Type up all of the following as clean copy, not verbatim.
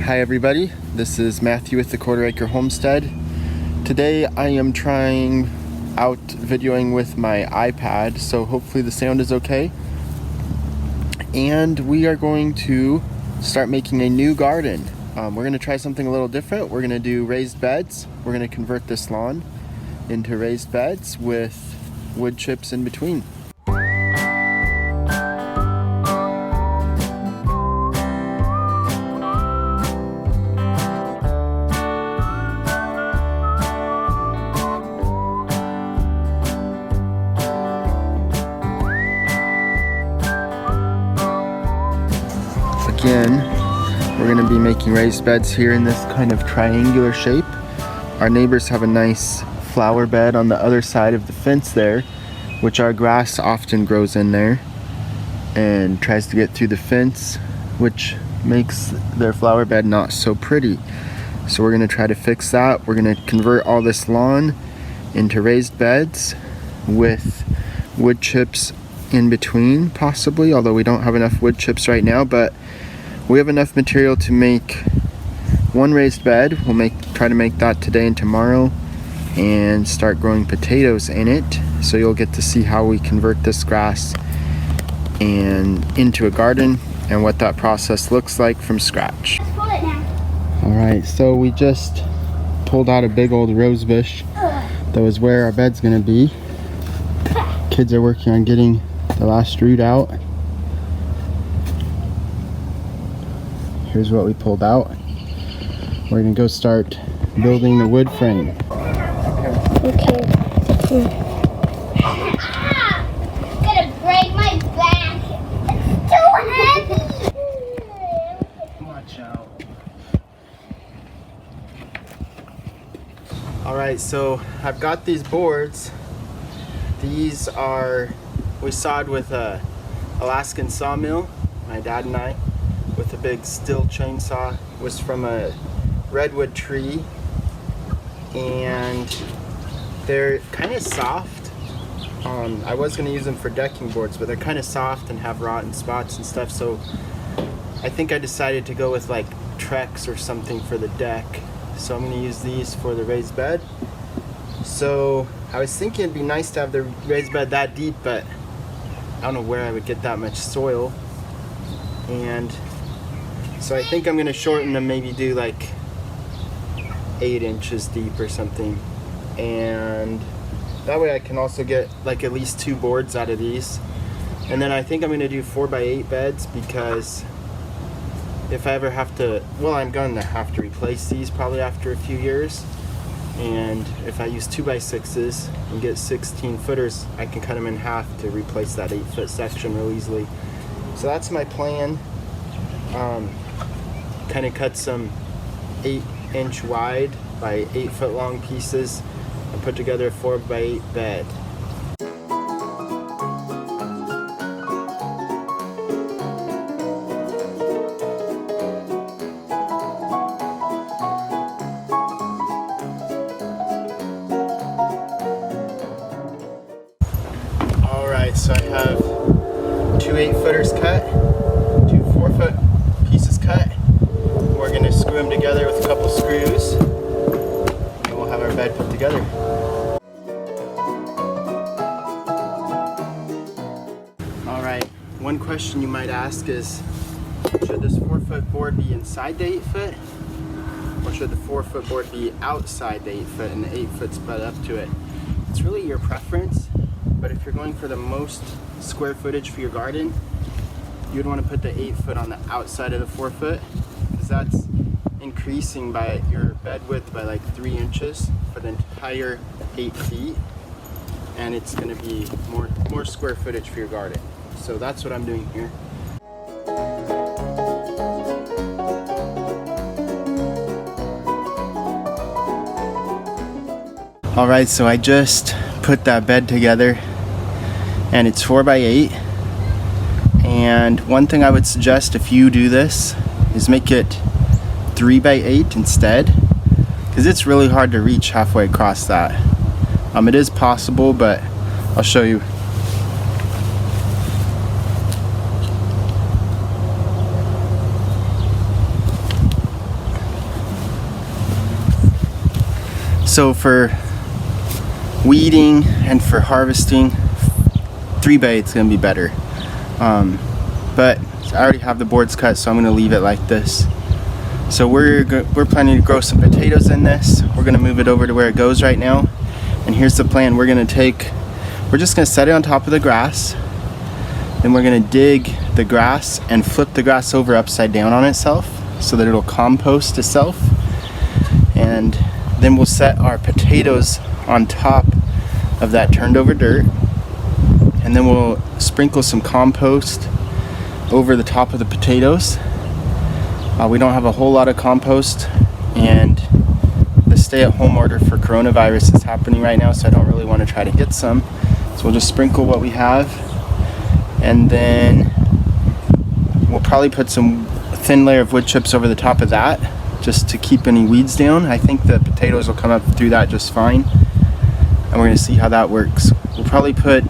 Hi everybody, this is Matthew with the Quarter Acre Homestead. Today I am trying out videoing with my iPad, so hopefully the sound is okay. And we are going to start making a new garden. We're going to try something a little different. We're going to do raised beds. We're going to convert this lawn into raised beds with wood chips in between. Again, we're going to be making raised beds here in this kind of triangular shape. Our neighbors have a nice flower bed on the other side of the fence there, which our grass often grows in there and tries to get through the fence, which makes their flower bed not so pretty. So we're going to try to fix that. We're going to convert all this lawn into raised beds with wood chips in between, possibly, although we don't have enough wood chips right now, but we have enough material to make one raised bed. We'll try to make that today and tomorrow and start growing potatoes in it. So you'll get to see how we convert this grass into a garden and what that process looks like from scratch. Alright, so we just pulled out a big old rose bush that was where our bed's gonna be. Kids are working on getting the last root out. Here's what we pulled out. We're gonna go start building the wood frame. Okay. I'm gonna break my back. It's too heavy. Watch out. Alright, so I've got these boards. These are, we sawed with a Alaskan sawmill, my dad and I, with a big steel chainsaw. It was from a redwood tree, and they're kind of soft. I was going to use them for decking boards, but they're kind of soft and have rotten spots and stuff, so I think I decided to go with like Trex or something for the deck. So I'm going to use these for the raised bed. So I was thinking it'd be nice to have the raised bed that deep, but I don't know where I would get that much soil. And so I think I'm going to shorten them, maybe do like 8 inches deep or something. And that way I can also get like at least 2 boards out of these. And then I think I'm going to do 4x8 beds, because if I ever have to, well, I'm going to have to replace these probably after a few years. And if I use 2x6s and get 16 footers, I can cut them in half to replace that 8-foot section real easily. So that's my plan. Kind of cut some 8-inch wide by 8-foot long pieces and put together a 4x8 bed. Alright, so I have 2 8-footers cut, 2 4-foot pieces cut. We're going to screw them together with a couple screws, and we'll have our bed put together. Alright, one question you might ask is, should this 4-foot board be inside the 8-foot, or should the 4-foot board be outside the 8-foot and the 8-foot's butt up to it? It's really your preference, but if you're going for the most square footage for your garden, you'd want to put the 8-foot on the outside of the 4-foot, because that's increasing by your bed width by like 3 inches for the entire 8 feet, and it's going to be more square footage for your garden. So that's what I'm doing here. Alright, so I just put that bed together, and it's 4x8. And one thing I would suggest if you do this is make it 3x8 instead, because it's really hard to reach halfway across that. It is possible, but I'll show you. So for weeding and for harvesting, 3-bay it's gonna be better. But I already have the boards cut, so I'm gonna leave it like this. So we're planning to grow some potatoes in this. We're gonna move it over to where it goes right now. And here's the plan. We're just gonna set it on top of the grass. Then we're gonna dig the grass and flip the grass over upside down on itself so that it'll compost itself. And then we'll set our potatoes on top of that turned over dirt. And then we'll sprinkle some compost over the top of the potatoes. We don't have a whole lot of compost, and the stay-at-home order for coronavirus is happening right now, so I don't really want to try to get some. So we'll just sprinkle what we have, and then we'll probably put some thin layer of wood chips over the top of that just to keep any weeds down. I think the potatoes will come up through that just fine, and we're going to see how that works. We'll probably put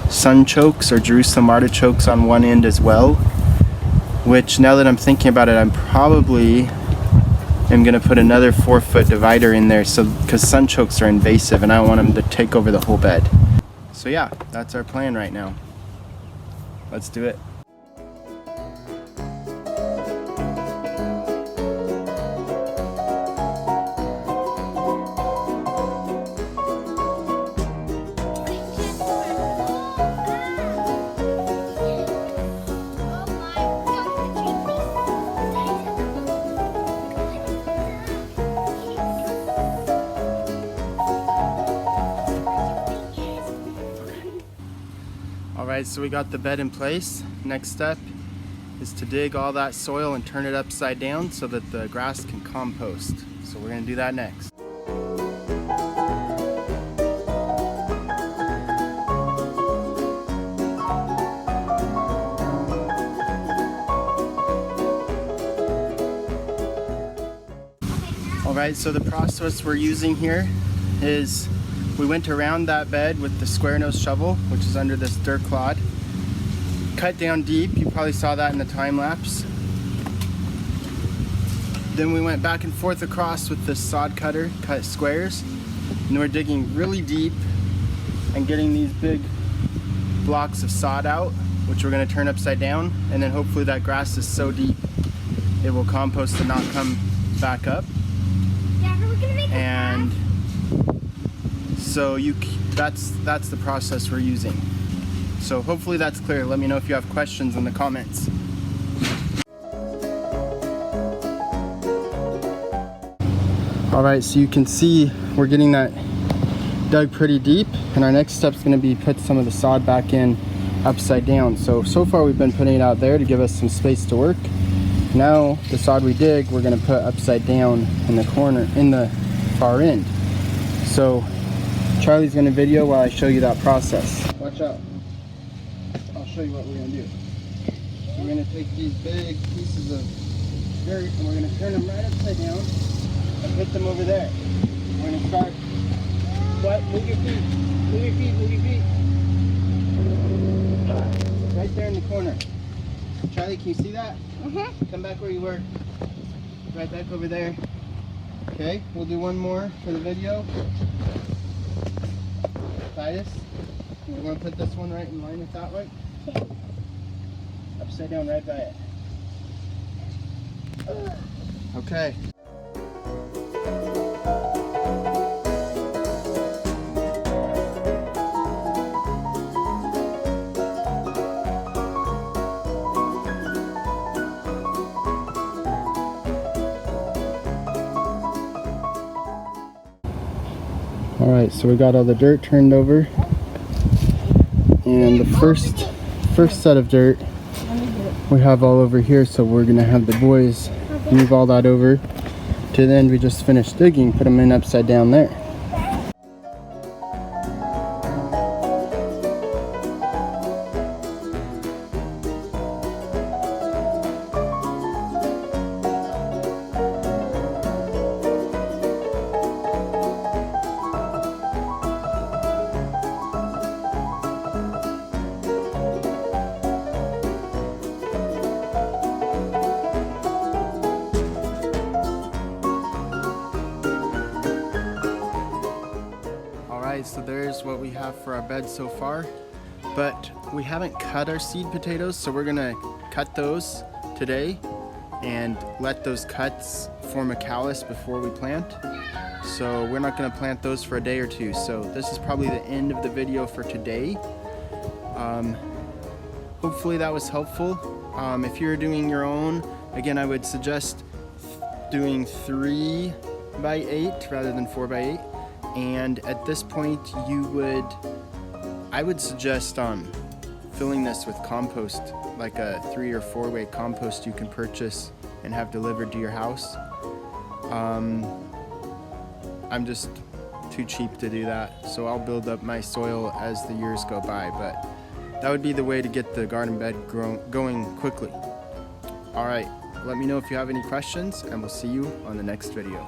sun chokes or Jerusalem artichokes on one end as well, which now that I'm thinking about it, I'm probably am going to put another 4-foot divider in there, so because sunchokes are invasive and I don't want them to take over the whole bed. So yeah, that's our plan right now. Let's do it. Alright, so we got the bed in place. Next step is to dig all that soil and turn it upside down so that the grass can compost. So we're going to do that next. Alright, so the process we're using here is we went around that bed with the square nose shovel, which is under this dirt clod. Cut down deep, you probably saw that in the time lapse. Then we went back and forth across with this sod cutter, cut squares. And we're digging really deep and getting these big blocks of sod out, which we're gonna turn upside down. And then hopefully that grass is so deep, it will compost and not come back up. Yeah, we're gonna make and so that's the process we're using. So hopefully that's clear. Let me know if you have questions in the comments. Alright, so you can see we're getting that dug pretty deep, and our next step is going to be put some of the sod back in upside down. So far we've been putting it out there to give us some space to work. Now the sod we dig, we're going to put upside down in the corner, in the far end. So Charlie's going to video while I show you that process. Watch out. I'll show you what we're going to do. So we're going to take these big pieces of dirt and we're going to turn them right upside down and put them over there. We're going to start. What? Move your feet. Move your feet. Move your feet. Right there in the corner. Charlie, can you see that? Come back where you were. Right back over there. Okay, we'll do one more for the video. Titus, you want to put this one right in line with that one? Yeah. Upside down right by it. Okay. Alright, so we got all the dirt turned over, and the first set of dirt we have all over here, so we're gonna have the boys move all that over to the end we just finished digging, put them in upside down there. here's what we have for our bed so far. But we haven't cut our seed potatoes, so we're gonna cut those today and let those cuts form a callus before we plant. So we're not gonna plant those for a day or two. So this is probably the end of the video for today. Hopefully that was helpful. If you're doing your own, again, I would suggest doing 3 by 8 rather than 4 by 8. And at this point, I would suggest filling this with compost, like a 3 or 4 way compost you can purchase and have delivered to your house. I'm just too cheap to do that, so I'll build up my soil as the years go by, but that would be the way to get the garden bed going quickly. All right, let me know if you have any questions, and we'll see you on the next video.